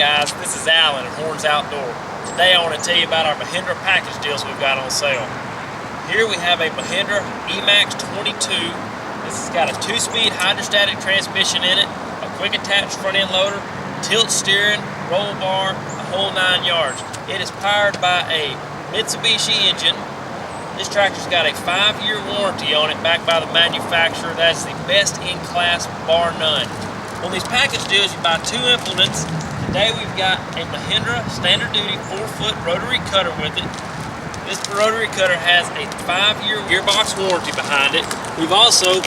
guys, this is Alan at Horns Outdoor. Today I want to tell you about our Mahindra package deals we've got on sale. Here we have a Mahindra E-Max 22. This has got a 2-speed hydrostatic transmission in it, a quick attach front end loader, tilt steering, roll bar, a whole 9 yards. It is powered by a Mitsubishi engine. This tractor's got a 5-year warranty on it backed by the manufacturer. That's the best in class bar none. On these package deals you buy 2 implements. Today we've got a Mahindra standard duty 4-foot rotary cutter with it. This rotary cutter has a 5-year gearbox warranty behind it. We've also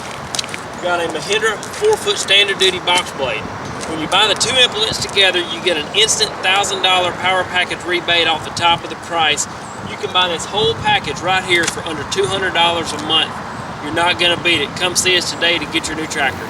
got a Mahindra 4-foot standard duty box blade. When you buy the 2 implements together, you get an instant $1,000 power package rebate off the top of the price. You can buy this whole package right here for under $200 a month. You're not gonna beat it. Come see us today to get your new tractor.